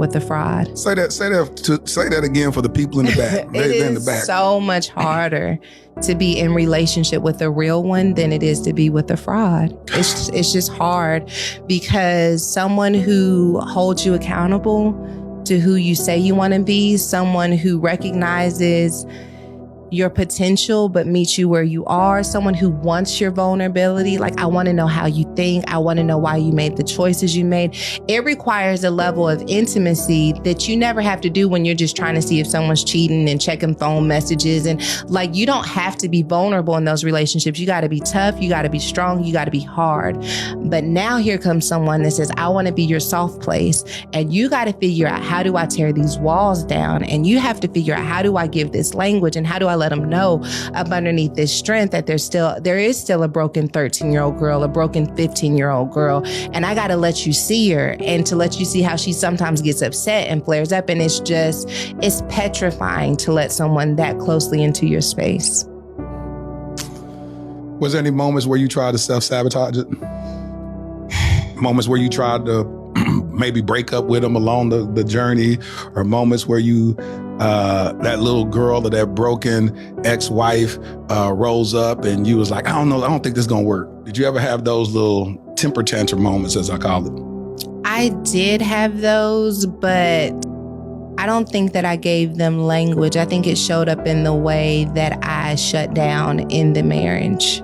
with the fraud. Say that again for the people in the back. It in the is back. so much harder to be in relationship with a real one than it is to be with a fraud. It's just hard because someone who holds you accountable to who you say you want to be, someone who recognizes your potential but meets you where you are, someone who wants your vulnerability. Like, I want to know how you think. I want to know why you made the choices you made. It requires a level of intimacy that you never have to do when you're just trying to see if someone's cheating and checking phone messages. And like, you don't have to be vulnerable in those relationships. You got to be tough. You got to be strong. You got to be hard. But now here comes someone that says, I want to be your soft place. And you got to figure out, how do I tear these walls down? And you have to figure out, how do I give this language? And how do I let them know up underneath this strength that there is still a broken 13-year-old girl, a broken 15-year-old girl. And I got to let you see her, and to let you see how she sometimes gets upset and flares up. And it's petrifying to let someone that closely into your space. Was there any moments where you tried to self-sabotage it? Moments where you tried to maybe break up with them along the journey, or moments where you, that little girl or that broken ex-wife rose up and you was like, I don't think this is gonna work. Did you ever have those little temper tantrum moments, as I call it? I did have those, but I don't think that I gave them language. I think it showed up in the way that I shut down in the marriage.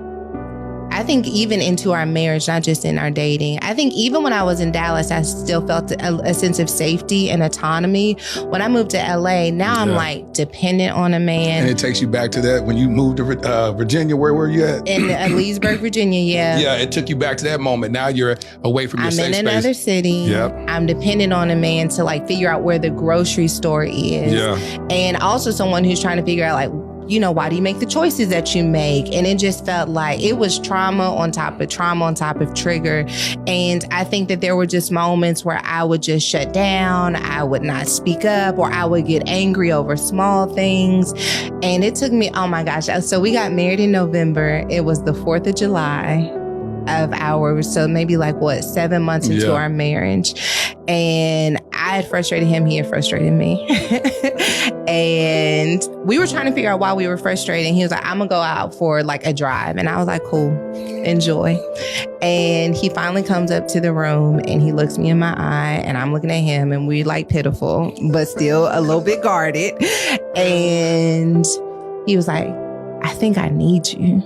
I think even into our marriage, not just in our dating. I think even when I was in Dallas, I still felt a sense of safety and autonomy. When I moved to LA, now I'm like dependent on a man. And it takes you back to that when you moved to Virginia. Where were you at? In Leesburg, Virginia, yeah. Yeah, it took you back to that moment. Now you're away from your safe space. I'm in another city. Yep. I'm dependent on a man to like figure out where the grocery store is. Yeah. And also someone who's trying to figure out like, why do you make the choices that you make? And it just felt like it was trauma on top of trigger. And I think that there were just moments where I would just shut down. I would not speak up, or I would get angry over small things. And it took me, oh my gosh. So we got married in November. It was the 4th of July of so maybe 7 months into our marriage. And I had frustrated him, he had frustrated me. And we were trying to figure out why we were frustrated. He was like, I'm gonna go out for a drive. And I was like, cool, enjoy. And he finally comes up to the room and he looks me in my eye, and I'm looking at him, and we pitiful, but still a little bit guarded. And he was like, I think I need you.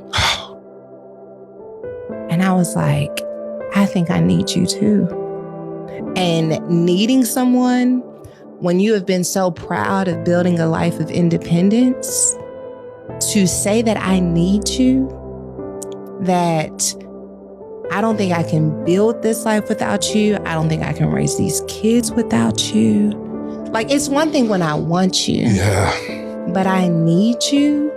And I was like, I think I need you too. And needing someone when you have been so proud of building a life of independence, to say that I need you, that I don't think I can build this life without you. I don't think I can raise these kids without you. It's one thing when I want you, but I need you.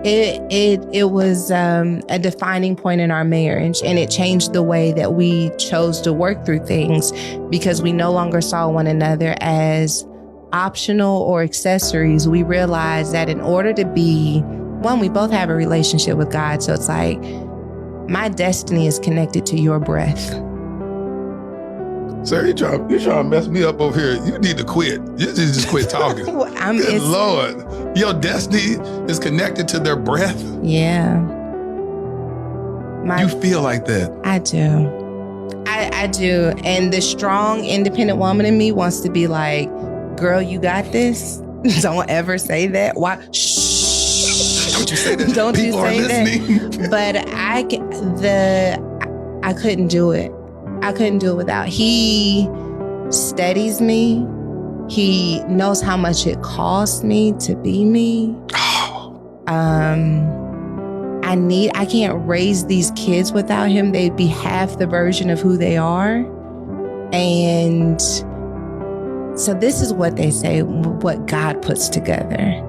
It was a defining point in our marriage, and it changed the way that we chose to work through things, because we no longer saw one another as optional or accessories. We realized that in order to be one, we both have a relationship with God. So it's like, my destiny is connected to your breath. Sir, you trying to mess me up over here. You need to quit. You need to just quit talking. Good Lord. Your destiny is connected to their breath. Yeah. You feel like that. I do. I do. And the strong, independent woman in me wants to be like, girl, you got this. Don't ever say that. Why? Shh. Don't you say that. Don't People you say are listening. But I couldn't do it. I couldn't do it without. He steadies me. He knows how much it costs me to be me. I can't raise these kids without him. They'd be half the version of who they are. And so this is what they say, what God puts together.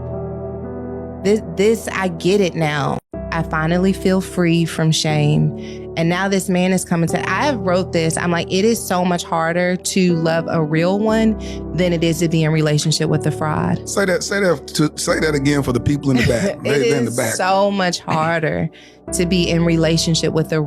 This, I get it now. I finally feel free from shame. And now this man is coming to, I wrote this, I'm like, it is so much harder to love a real one than it is to be in relationship with a fraud. Say that again for the people in the back. It is so much harder to be in relationship with a